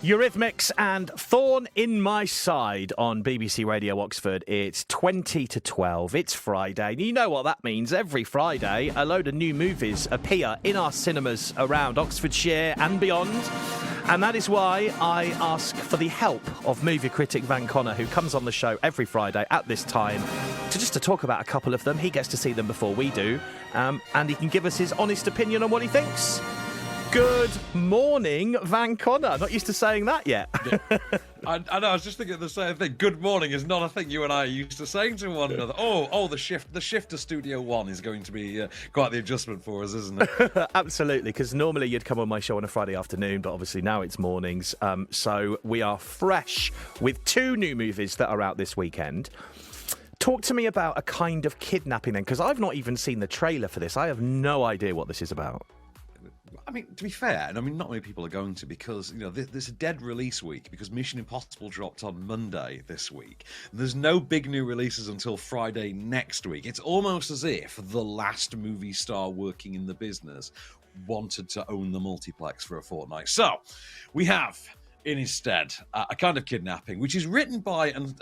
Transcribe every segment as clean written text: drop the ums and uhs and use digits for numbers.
Eurythmics and Thorn in My Side on BBC Radio Oxford. It's 20 to 12. It's Friday. You know what that means. Every Friday, a load of new movies appear in our cinemas around Oxfordshire and beyond. And that is why I ask for the help of movie critic Van Connor, who comes on the show every Friday at this time to talk about a couple of them. He gets to see them before we do, and he can give us his honest opinion on what he thinks. Good morning, Van Connor. Not used to saying that yet. I know, I was just thinking the same thing. Good morning is not a thing you and I are used to saying to one another. The shift to Studio One is going to be quite the adjustment for us, isn't it? Absolutely, because normally you'd come on my show on a Friday afternoon, but obviously now it's mornings. So we are fresh with two new movies that are out this weekend. Talk to me about A Kind of Kidnapping then, because I've not even seen the trailer for this. I have no idea what this is about. I mean, to be fair, and I mean, not many people are going to, because, you know, there's a dead release week because Mission Impossible dropped on Monday this week. There's no big new releases until Friday next week. It's almost as if the last movie star working in the business wanted to own the multiplex for a fortnight. So, we have, in his stead, A Kind of Kidnapping, which is written by and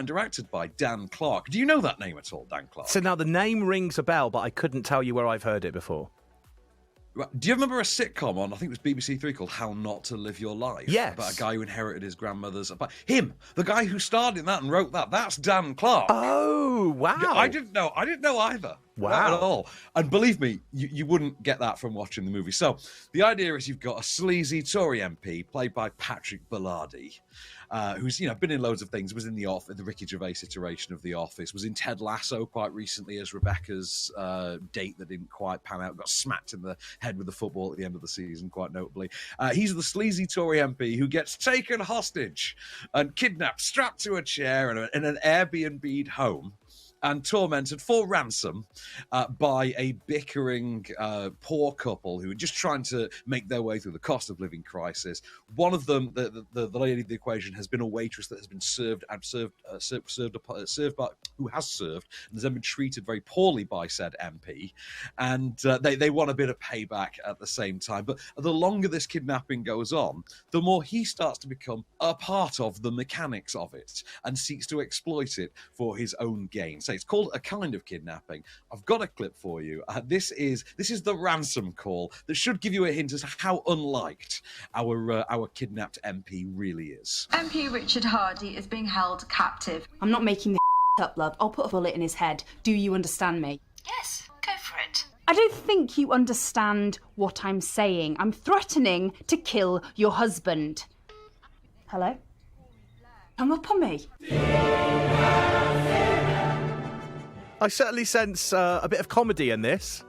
directed by Dan Clark. Do you know that name at all, Dan Clark? So now the name rings a bell, but I couldn't tell you where I've heard it before. Do you remember a sitcom on, I think it was BBC Three, called How Not to Live Your Life? Yes. About a guy who inherited his grandmother's... Him, the guy who starred in that and wrote that, that's Dan Clark. Oh, wow. I didn't know either. Wow. Not at all. And believe me, you wouldn't get that from watching the movie. So, the idea is you've got a sleazy Tory MP, played by Patrick Bellardi, who's, been in loads of things, was in the Ricky Gervais iteration of The Office, was in Ted Lasso quite recently as Rebecca's date that didn't quite pan out, got smacked in the head with the football at the end of the season, quite notably. He's the sleazy Tory MP who gets taken hostage and kidnapped, strapped to a chair in an Airbnb home, and tormented for ransom by a bickering poor couple who are just trying to make their way through the cost of living crisis. One of them, the lady of the equation, has been a waitress that has been served by who has served and has then been treated very poorly by said MP, and they want a bit of payback at the same time. But the longer this kidnapping goes on, the more he starts to become a part of the mechanics of it and seeks to exploit it for his own gain. It's called A Kind of Kidnapping. I've got a clip for you. This is the ransom call that should give you a hint as to how unliked our kidnapped MP really is. MP Richard Hardy is being held captive. I'm not making this up, love. I'll put a bullet in his head. Do you understand me? Yes, go for it. I don't think you understand what I'm saying. I'm threatening to kill your husband. Hello? Hung up on me. I certainly sense a bit of comedy in this.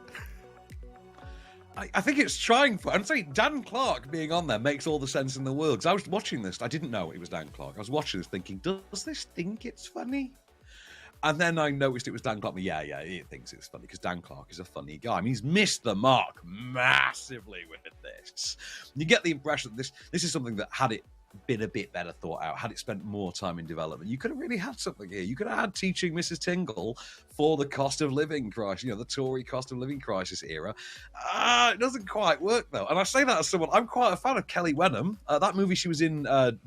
I think it's trying for... I'm saying Dan Clark being on there makes all the sense in the world. Because I was watching this, I didn't know it was Dan Clark. I was watching this thinking, does this think it's funny? And then I noticed it was Dan Clark. Yeah, he thinks it's funny because Dan Clark is a funny guy. I mean, he's missed the mark massively with this. You get the impression that this is something that, had it been a bit better thought out, had it spent more time in development, you could have really had something here. You could have had Teaching Mrs. Tingle for the cost of living crisis, the Tory cost of living crisis era. It doesn't quite work, though. And I say that as someone, I'm quite a fan of Kelly Wenham. That movie she was in,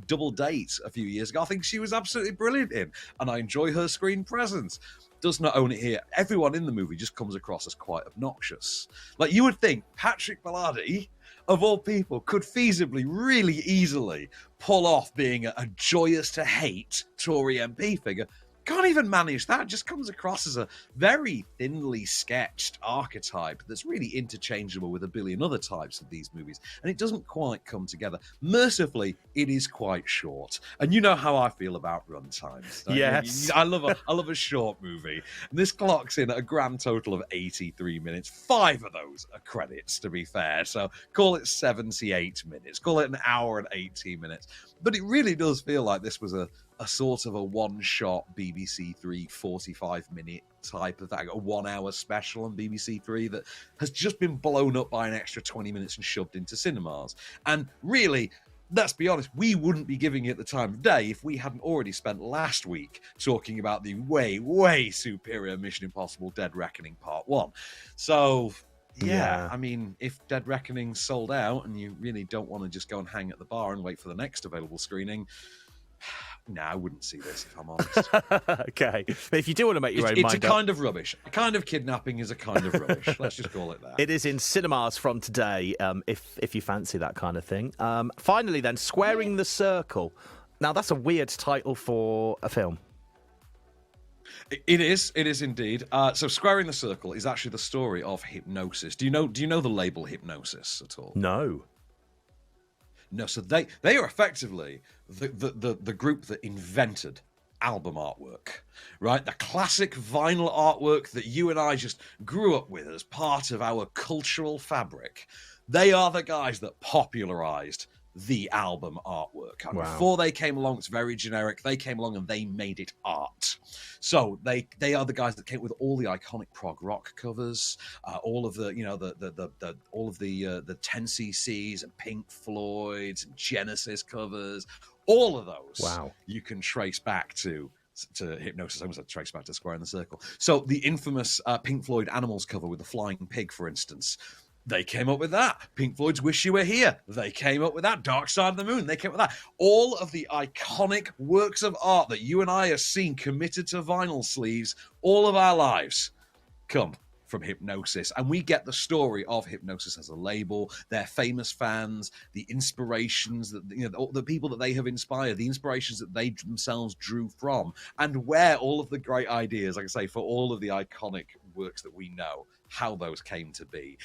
Double Date, a few years ago, I think she was absolutely brilliant in, and I enjoy her screen presence. Does not own it here. Everyone in the movie just comes across as quite obnoxious. Like, you would think Patrick Bellardi, of all people, could feasibly, really easily pull off being a joyous to hate Tory MP figure. Can't even manage that. Just comes across as a very thinly sketched archetype that's really interchangeable with a billion other types of these movies. And it doesn't quite come together. Mercifully, it is quite short. And you know how I feel about run times. Yes. I love a short movie. And this clocks in at a grand total of 83 minutes. 5 of those are credits, to be fair. So call it 78 minutes. Call it an hour and 18 minutes. But it really does feel like this was a sort of a one-shot BBC Three 45-minute type of thing, a 1-hour special on BBC Three that has just been blown up by an extra 20 minutes and shoved into cinemas. And really, let's be honest, we wouldn't be giving it the time of day if we hadn't already spent last week talking about the way, way superior Mission Impossible Dead Reckoning Part 1. So, yeah, I mean, if Dead Reckoning's sold out and you really don't want to just go and hang at the bar and wait for the next available screening, no, I wouldn't see this, if I'm honest. Okay. But if you do want to make your own It's mind a up, kind of rubbish. A kind of Kidnapping is a kind of rubbish. Let's just call it that. it is in cinemas from today, if you fancy that kind of thing. Finally, then, Squaring the Circle. Now, that's a weird title for a film. It is indeed. So, Squaring the Circle is actually the story of hypnosis. Do you know the label hypnosis at all? No. No. So they are effectively the group that invented album artwork, right? The classic vinyl artwork that you and I just grew up with as part of our cultural fabric. They are the guys that popularized the album artwork. And before they came along, it's very generic. They came along and they made it art. So they are the guys that came up with all the iconic prog rock covers, all of the all of the 10cc's and Pink Floyd's and Genesis covers. All of those, you can trace back to Hypnosis. I almost had to trace back to Square in the Circle. So the infamous Pink Floyd Animals cover with the flying pig, for instance. They came up with that. Pink Floyd's Wish You Were Here. They came up with that. Dark Side of the Moon. They came up with that. All of the iconic works of art that you and I have seen committed to vinyl sleeves all of our lives come from Hypnosis. And we get the story of Hypnosis as a label, their famous fans, the inspirations that, the people that they have inspired, the inspirations that they themselves drew from, and where all of the great ideas, like I say, for all of the iconic works that we know, how those came to be.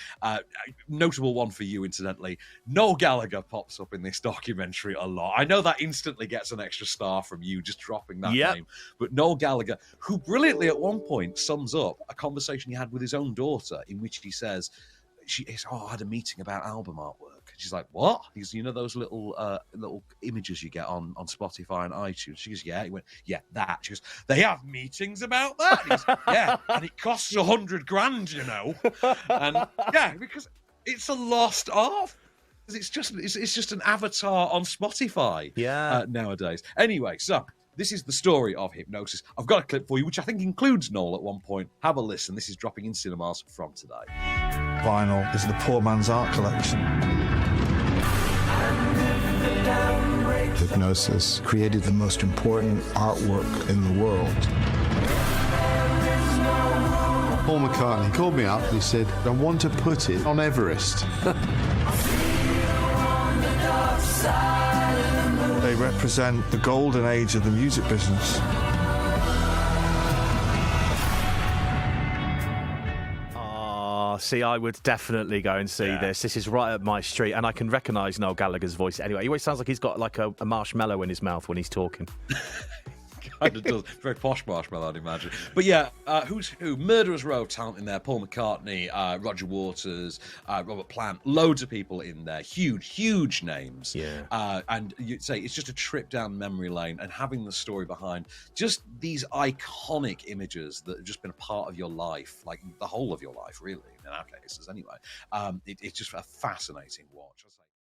Notable one for you, incidentally, Noel Gallagher pops up in this documentary a lot. I know that instantly gets an extra star from you just dropping that name. But Noel Gallagher, who brilliantly at one point sums up a conversation he had with his own daughter in which he says, I had a meeting about album artwork. She's like, what? He's, those little images you get on Spotify and iTunes. She goes, yeah. He went, yeah, that. She goes, they have meetings about that? And he's, yeah, and it costs $100,000, And yeah, because it's a lost art. It's just an avatar on Spotify nowadays. Anyway, so this is the story of Hypnosis. I've got a clip for you, which I think includes Noel at one point. Have a listen. This is dropping in cinemas from today. Vinyl is the poor man's art collection. Hypnosis created the most important artwork in the world. Paul McCartney called me up and he said, I want to put it on Everest. They represent the golden age of the music business. See, I would definitely go and see this. This is right up my street, and I can recognise Noel Gallagher's voice anyway. He always sounds like he's got like a marshmallow in his mouth when he's talking. Kind of does. Very posh marshmallow, I'd imagine. But yeah, who's who? Murderers Row talent in there. Paul McCartney, Roger Waters, Robert Plant. Loads of people in there. Huge names. Yeah. And you'd say it's just a trip down memory lane, and having the story behind just these iconic images that have just been a part of your life, like the whole of your life, really, in our cases anyway. It's just a fascinating watch.